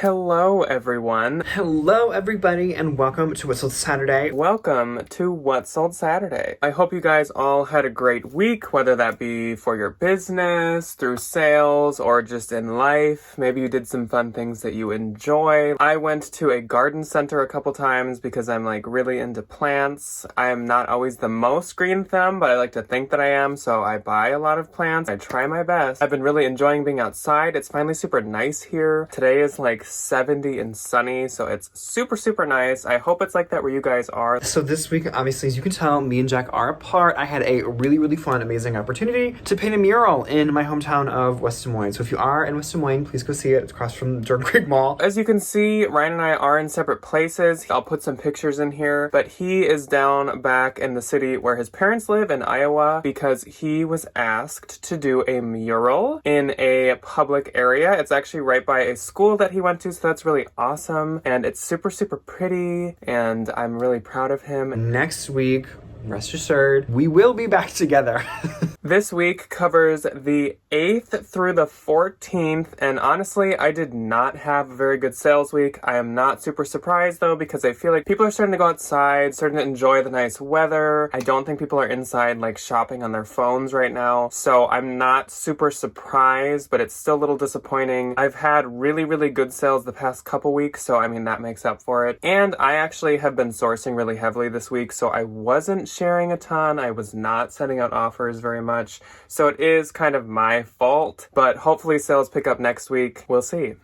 Hello, everyone. Hello, everybody, and welcome to What's Sold Saturday. Welcome to What's Sold Saturday. I hope you guys all had a great week, whether that be for your business, through sales, or just in life. Maybe you did some fun things that you enjoy. I went to a garden center a couple times because I'm really into plants. I am not always the most green thumb, but I like to think that I am, so I buy a lot of plants. I try my best. I've been really enjoying being outside. It's finally super nice here. Today is 70 and sunny, so it's super nice. I hope it's like that where you guys are. So this week, obviously, as you can tell, me and Jack are apart. I had a really fun, amazing opportunity to paint a mural in my hometown of West Des Moines. So if you are in West Des Moines, please go see it. It's across from Jordan Creek Mall. As you can see, Ryan and I are in separate places. I'll put some pictures in here, but he is down back in the city where his parents live in Iowa because he was asked to do a mural in a public area. It's actually right by a school that he went to, so that's really awesome, and it's super pretty, and I'm really proud of him. Next week, rest assured, we will be back together. This week covers the 8th through the 14th, and honestly, I did not have a very good sales week. I am not super surprised though, because I feel like people are starting to go outside, starting to enjoy the nice weather. I don't think people are inside shopping on their phones right now, so I'm not super surprised, but it's still a little disappointing. I've had really good sales the past couple weeks, so I mean that makes up for it. And I actually have been sourcing really heavily this week, so I wasn't sharing a ton. I was not sending out offers very much. So it is kind of my fault, but hopefully sales pick up next week. We'll see.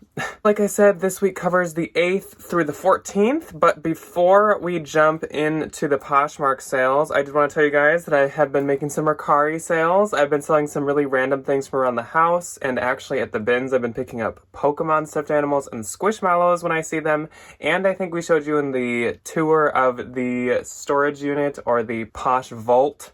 Like I said, this week covers the 8th through the 14th, but before we jump into the Poshmark sales, I did want to tell you guys that I have been making some Mercari sales. I've been selling some really random things from around the house, and actually at the bins I've been picking up Pokemon stuffed animals and Squishmallows when I see them, and I think we showed you in the tour of the storage unit or the Posh Vault.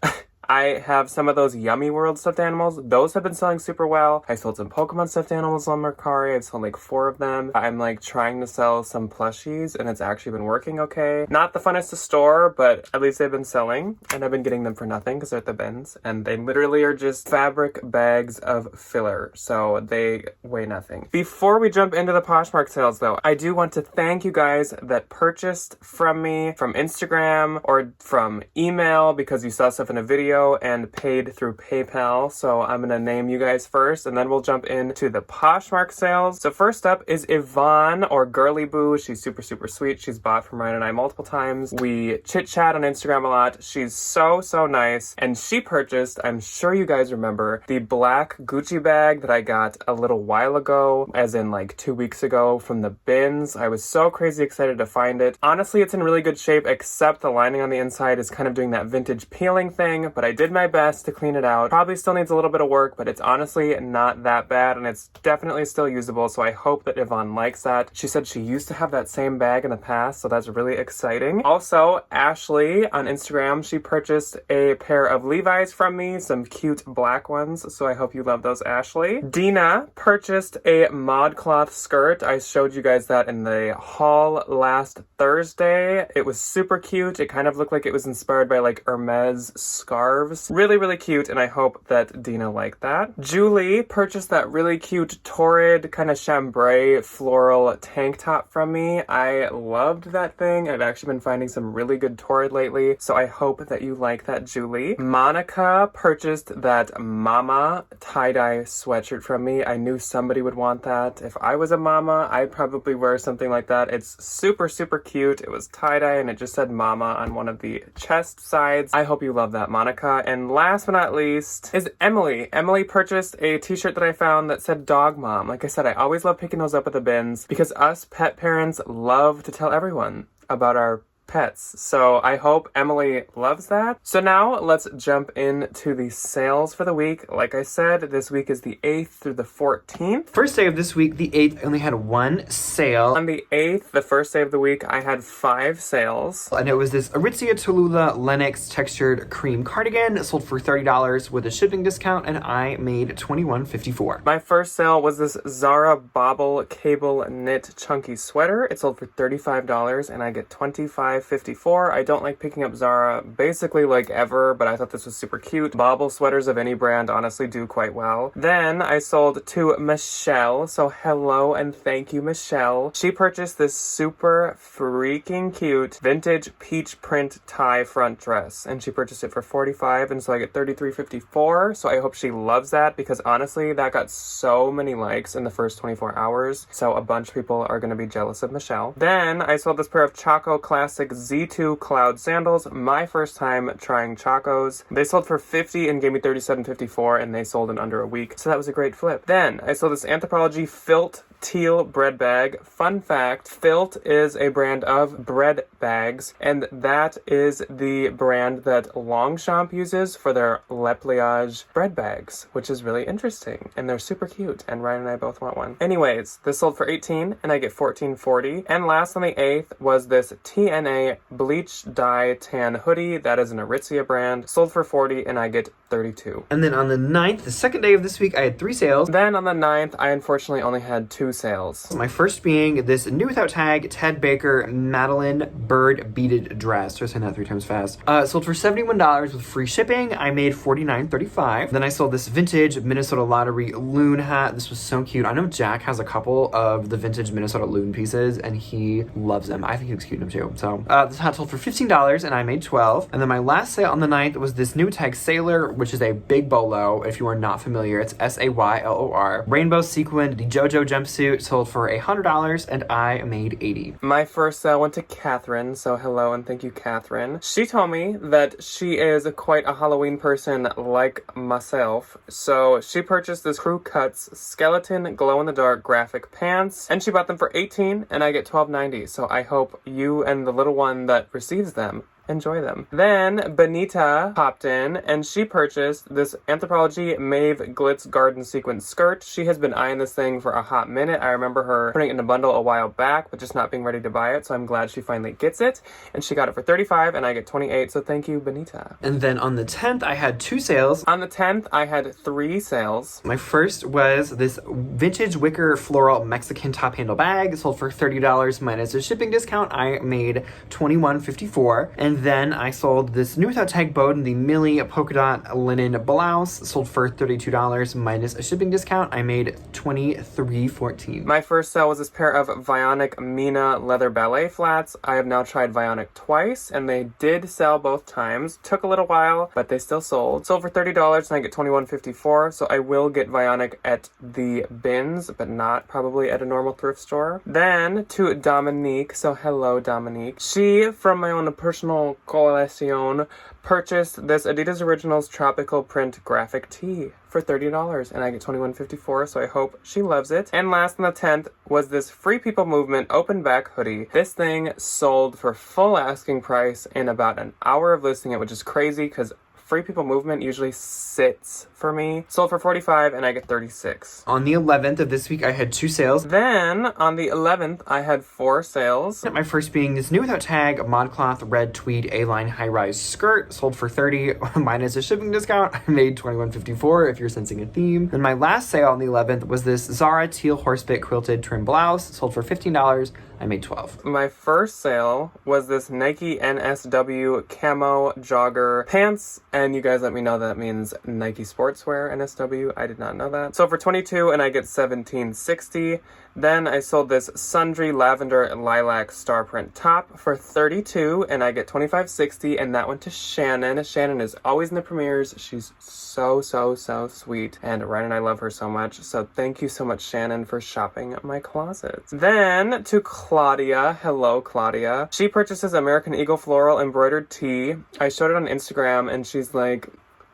I have some of those Yummy World stuffed animals. Those have been selling super well. I sold some Pokemon stuffed animals on Mercari. I've sold 4 of them. I'm trying to sell some plushies, and it's actually been working okay. Not the funnest to store, but at least they've been selling, and I've been getting them for nothing because they're at the bins, and they literally are just fabric bags of filler, so they weigh nothing. Before we jump into the Poshmark sales though, I do want to thank you guys that purchased from me from Instagram or from email because you saw stuff in a video and paid through PayPal. So I'm gonna name you guys first, and then we'll jump into the Poshmark sales. So first up is Yvonne, or Girly Boo. She's super sweet. She's bought from Ryan and I multiple times. We chit chat on Instagram a lot. She's so nice, and she purchased, I'm sure you guys remember, the black Gucci bag that I got a little while ago, as in 2 weeks ago from the bins. I was so crazy excited to find it. Honestly, it's in really good shape, except the lining on the inside is kind of doing that vintage peeling thing, but I did my best to clean it out. Probably still needs a little bit of work, but it's honestly not that bad, and it's definitely still usable, so I hope that Yvonne likes that. She said she used to have that same bag in the past, so that's really exciting. Also, Ashley on Instagram, she purchased a pair of Levi's from me, some cute black ones, so I hope you love those, Ashley. Dina purchased a ModCloth skirt. I showed you guys that in the haul last Thursday. It was super cute. It kind of looked like it was inspired by Hermes scarves. Really cute, and I hope that Dina liked that. Julie purchased that really cute torrid kind of chambray floral tank top from me. I loved that thing. I've actually been finding some really good torrid lately, so I hope that you like that, Julie. Monica purchased that Mama tie-dye sweatshirt from me. I knew somebody would want that. If I was a mama, I'd probably wear something like that. It's super cute. It was tie-dye, and it just said Mama on one of the chest sides. I hope you love that, Monica. And last but not least is Emily. Emily purchased a t-shirt that I found that said Dog Mom. Like I said, I always love picking those up at the bins because us pet parents love to tell everyone about our pets. So I hope Emily loves that. So now let's jump into the sales for the week. Like I said, this week is the 8th through the 14th. First day of this week, the 8th, I only had 1 sale. On the 8th, the first day of the week, I had 5 sales. And it was this Aritzia Tallulah Lennox textured cream cardigan. It sold for $30 with a shipping discount, and I made $21.54. My first sale was this Zara Bobble Cable Knit Chunky Sweater. It sold for $35, and I get $25 $25.54. I don't like picking up Zara basically like ever, but I thought this was super cute. Bobble sweaters of any brand honestly do quite well. Then I sold to Michelle, so hello and thank you, Michelle. She purchased this super freaking cute vintage peach print tie front dress, and she purchased it for $45, and so I get $33.54. So I hope she loves that, because honestly that got so many likes in the first 24 hours, so a bunch of people are going to be jealous of Michelle. Then I sold this pair of Chaco Classic Z2 Cloud sandals, my first time trying Chacos. They sold for $50 and gave me $37.54, and they sold in under a week, so that was a great flip. Then I sold this Anthropologie Filt teal bread bag. Fun fact, Filt is a brand of bread bags, and that is the brand that Longchamp uses for their Le Pliage bread bags, which is really interesting, and they're super cute, and Ryan and I both want one. Anyways, this sold for $18 and I get $14.40. And last on the 8th was this TNA bleach dye tan hoodie. That is an Aritzia brand, sold for $40 and I get $32. And then on the 9th, the second day of this week, I had 3 sales. Then on the 9th, I unfortunately only had 2 sales. My first being this new without tag Ted Baker Madeline bird beaded dress. We're saying that 3 times fast. Sold for $71 with free shipping. I made $49.35. Then I sold this vintage Minnesota Lottery loon hat. This was so cute. I know Jack has a couple of the vintage Minnesota loon pieces, and he loves them. I think he looks cute in them too. So this hat sold for $15 and I made $12. And then my last sale on the 9th was this new tag Sailor, which is a big bolo. If you are not familiar, it's SAYLOR. Rainbow sequined JoJo jumpsuit, sold for $100 and I made $80. My first sale went to Catherine, so hello and thank you, Catherine. She told me that she is quite a Halloween person like myself, so she purchased this Crew Cuts skeleton glow-in-the-dark graphic pants, and she bought them for $18 and I get $12.90, so I hope you and the little one that receives them enjoy them. Then Benita popped in and she purchased this Anthropologie Maeve Glitz Garden Sequin skirt. She has been eyeing this thing for a hot minute. I remember her putting it in a bundle a while back, but just not being ready to buy it, so I'm glad she finally gets it. And she got it for $35 and I get $28, so thank you, Benita. And then on the 10th, I had 2 sales. On the 10th, I had 3 sales. My first was this vintage wicker floral Mexican top handle bag. Sold for $30 minus a shipping discount. I made $21.54. And then I sold this new without tag Bode in the Millie polka dot linen blouse. Sold for $32 minus a shipping discount. I made $23.14. My first sale was this pair of Vionic Mina leather ballet flats. I have now tried Vionic twice, and they did sell both times. Took a little while, but they still sold. Sold for $30 and I get $21.54, so I will get Vionic at the bins, but not probably at a normal thrift store. Then to Dominique, so hello Dominique. She, from my own personal coalition, purchased this Adidas Originals tropical print graphic tee for $30 and I get $21.54, so I hope she loves it. And last on the 10th was this Free People Movement open back hoodie. This thing sold for full asking price in about an hour of listing it, which is crazy because Free People Movement usually sits for me. Sold for $45 and I get $36. On the 11th of this week, I had 2 sales. Then on the 11th, I had 4 sales. My first being this new without tag ModCloth red tweed A-line high-rise skirt. Sold for $30 minus a shipping discount. I made $21.54 if you're sensing a theme. Then my last sale on the 11th was this Zara teal horsebit quilted trim blouse. Sold for $15. I made $12. My first sale was this Nike NSW camo jogger pants, and you guys let me know that means Nike Sportswear NSW. I did not know that. So for $22 and I get $17.60. Then I sold this Sundry lavender lilac star print top for $32 and I get $25.60, and that went to Shannon. Shannon is always in the premieres. She's so sweet, and Ryan and I love her so much. So thank you so much, Shannon, for shopping my closet. Then to Claudia. Hello, Claudia. She purchases American Eagle floral embroidered tee. I showed it on Instagram and she's like,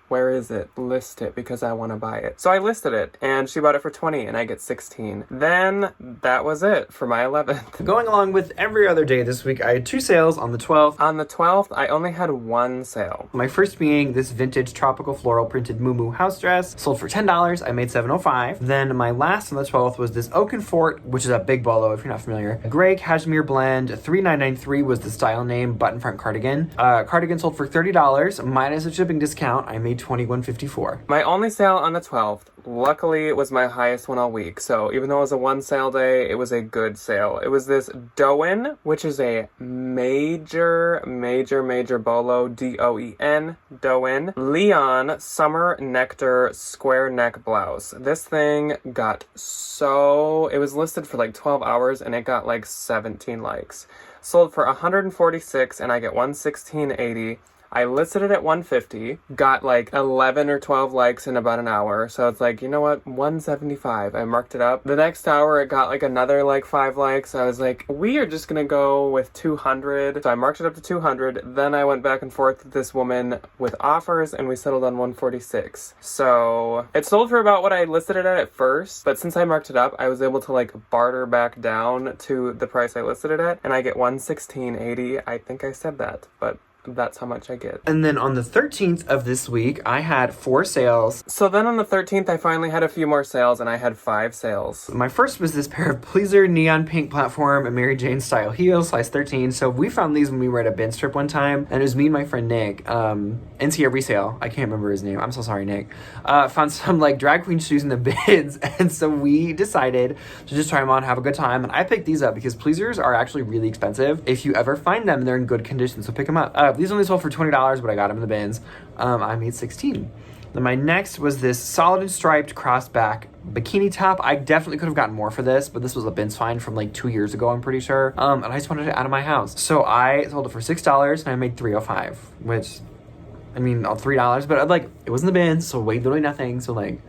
where is it? List it because I want to buy it. So I listed it and she bought it for $20 and I get $16. Then that was it for my 11th. Going along with every other day this week, I had 2 sales on the 12th. On the 12th, I only had 1 sale. My first being this vintage tropical floral printed Moo house dress. Sold for $10. I made $7.05. Then my last on the 12th was this Oakenfort, which is a big bolo if you're not familiar. Gray cashmere blend. $3,993 was the style name. Button front cardigan. Cardigan sold for $30 minus a shipping discount. I made $21.54. My only sale on the 12th luckily it was my highest one all week. So even though it was a one sale day, it was a good sale. It was this Doen, which is a major bolo, D-O-E-N, Doen, Leon Summer Nectar square neck blouse. This thing got it was listed for like 12 hours and it got like 17 likes. Sold for $146 and I get $116.80. I listed it at $150, got like 11 or 12 likes in about an hour. So it's like, you know what, $175. I marked it up. The next hour, it got like another like 5 likes. I was like, we are just gonna go with 200. So I marked it up to 200. Then I went back and forth with this woman with offers and we settled on 146. So it sold for about what I listed it at first. But since I marked it up, I was able to like barter back down to the price I listed it at. And I get $116.80. I think I said that, but that's how much I get. And then on the 13th of this week, I had 4 sales. So then on the 13th, I finally had a few more sales and I had 5 sales. My first was this pair of Pleaser neon pink platform and Mary Jane style heels, size 13. So we found these when we were at a bin strip one time, and it was me and my friend Nick. NCA resale. I can't remember his name. I'm so sorry, Nick. Found some like drag queen shoes in the bins, and so we decided to just try them on, have a good time. And I picked these up because Pleasers are actually really expensive. If you ever find them, they're in good condition, so pick them up. These only sold for $20, but I got them in the bins. I made 16. Then my next was this solid and striped crossback bikini top. I definitely could have gotten more for this, but this was a bins find from like 2 years ago, I'm pretty sure. And I just wanted it out of my house. So I sold it for $6 and I made $3.05, which, I mean, $3, but like, it was in the bins, so weighed literally nothing. So like,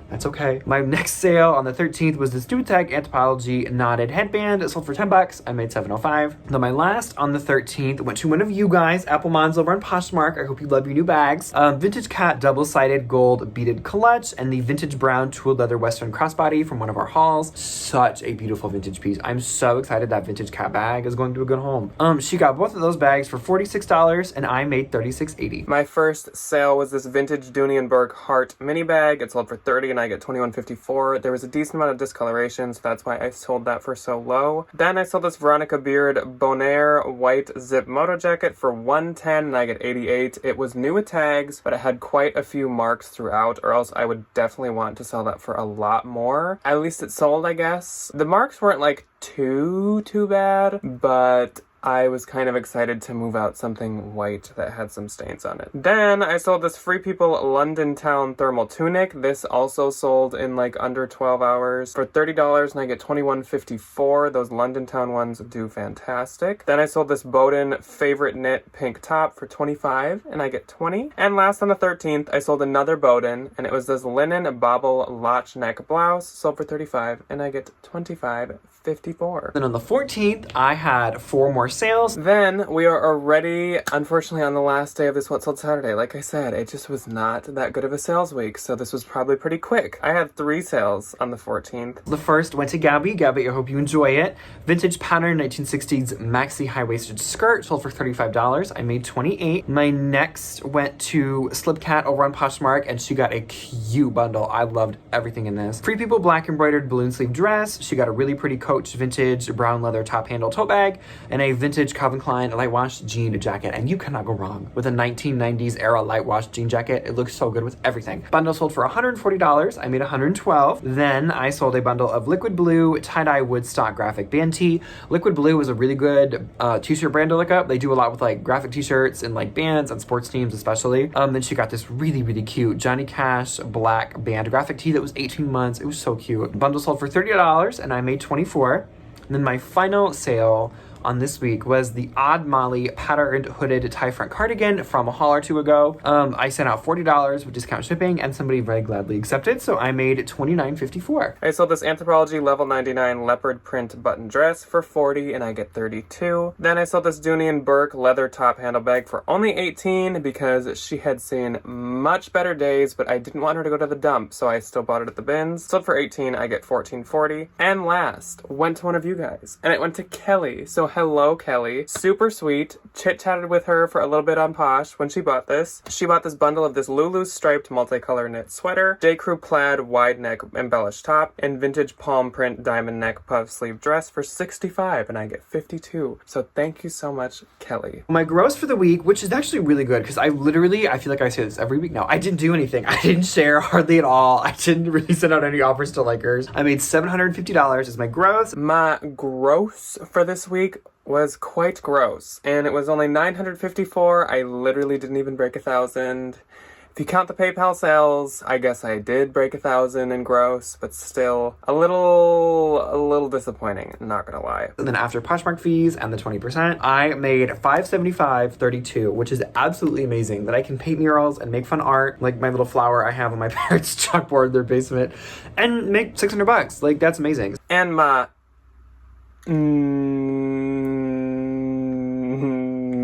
that's okay. My next sale on the 13th was this Duotech Anthropology knotted headband. It sold for $10. I made $7.05. Then my last on the 13th went to one of you guys, Apple Mons over on Poshmark. I hope you love your new bags. Vintage cat double-sided gold beaded clutch and the vintage brown tooled leather western crossbody from one of our hauls. Such a beautiful vintage piece. I'm so excited that vintage cat bag is going to a good home. She got both of those bags for $46 and I made $36.80. My first sale was this vintage Dooney & Burke heart mini bag. It sold for $30 and I get $21.54. There was a decent amount of discoloration, so that's why I sold that for so low. Then I sold this Veronica Beard Bonaire white zip moto jacket for $110 and I get $88. It was new with tags, but it had quite a few marks throughout, or else I would definitely want to sell that for a lot more. At least it sold, I guess. The marks weren't like too bad, but I was kind of excited to move out something white that had some stains on it. Then I sold this Free People London Town thermal tunic. This also sold in like under 12 hours for $30 and I get $21.54. Those London Town ones do fantastic. Then I sold this Bowden favorite knit pink top for $25 and I get $20. And last on the 13th, I sold another Bowden and it was this linen bobble lotch neck blouse, sold for $35 and I get $25.54. Then on the 14th, I had 4 more sales. Then we are already, unfortunately, on the last day of this What Sold Saturday. Like I said, it just was not that good of a sales week, so this was probably pretty quick. I had 3 sales on the 14th. The first went to Gabby. Gabby, I hope you enjoy it. Vintage pattern 1960s maxi high-waisted skirt, sold for $35. I made $28. My next went to Slipcat over on Poshmark, and she got a cute bundle. I loved everything in this. Free People black embroidered balloon sleeve dress. She got a really pretty Coach vintage brown leather top handle tote bag, and a vintage Calvin Klein light wash jean jacket, and you cannot go wrong with a 1990s era light wash jean jacket. It looks so good with everything. Bundle sold for $140. I made $112. Then I sold a bundle of liquid blue tie-dye Woodstock graphic band tee. Liquid blue is a really good t-shirt brand to look up. They do a lot with like graphic t-shirts and like bands and sports teams especially. Then she got this really cute Johnny Cash black band graphic tee that was 18 months. It was so cute. Bundle sold for $30 and I made $24. And then my final sale on this week was the Odd Molly patterned hooded tie front cardigan from a haul or two ago. I sent out $40 with discount shipping and somebody very gladly accepted, so I made $29.54. I sold this Anthropology level 99 leopard print button dress for $40 and I get $32. Then I sold this Dooney & Burke leather top handle bag for only $18 because she had seen much better days, but I didn't want her to go to the dump, so I still bought it at the bins. Sold for $18, I get $14.40. And last, went to one of you guys, and it went to Kelly. So hello, Kelly. Super sweet. Chit-chatted with her for a little bit on Posh when she bought this. She bought this bundle of this Lulu striped multicolor knit sweater, J. Crew plaid wide neck embellished top, and vintage palm print diamond neck puff sleeve dress for $65, and I get $52. So thank you so much, Kelly. My gross for the week, which is actually really good because I feel like I say this every week now. I didn't do anything. I didn't share hardly at all. I didn't really send out any offers to likers. I made $750 as my gross. My gross for this week was quite gross, and it was only $954. I literally didn't even break 1,000. If you count the PayPal sales, I guess I did break 1,000 in gross, but still a little disappointing, not gonna lie. And then after Poshmark fees and the 20%, I made $575.32, which is absolutely amazing that I can paint murals and make fun art, like my little flower I have on my parents' chalkboard in their basement, and make $600. Like, that's amazing. And my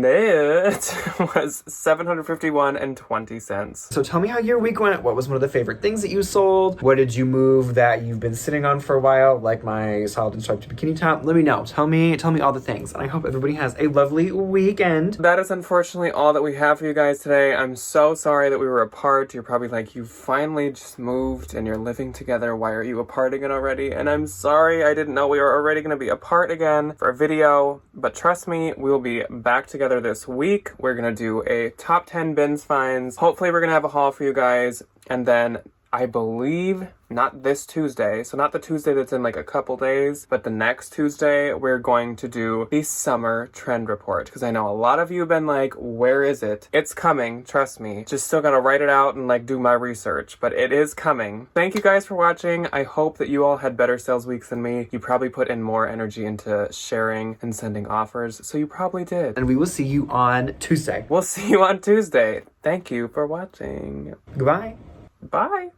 it was $751.20. So tell me how your week went. What was one of the favorite things that you sold? What did you move that you've been sitting on for a while, like my solid and striped bikini top? Let me know. Tell me all the things. And I hope everybody has a lovely weekend. That is unfortunately all that we have for you guys today. I'm so sorry that we were apart. You're probably like, you finally just moved and you're living together. Why are you apart again already? And I'm sorry, I didn't know we were already going to be apart again for a video. But trust me, we will be back together this week. We're gonna do a top 10 bins finds. Hopefully we're gonna have a haul for you guys, and then I believe not this Tuesday, so not the Tuesday that's in like a couple days, but the next Tuesday we're going to do the summer trend report, because I know a lot of you have been like, where is it? It's coming, trust me. Just still gotta write it out and like do my research, but it is coming. Thank you guys for watching. I hope that you all had better sales weeks than me. You probably put in more energy into sharing and sending offers, so you probably did. And we will see you on Tuesday. We'll see you on Tuesday. Thank you for watching. Goodbye. Bye.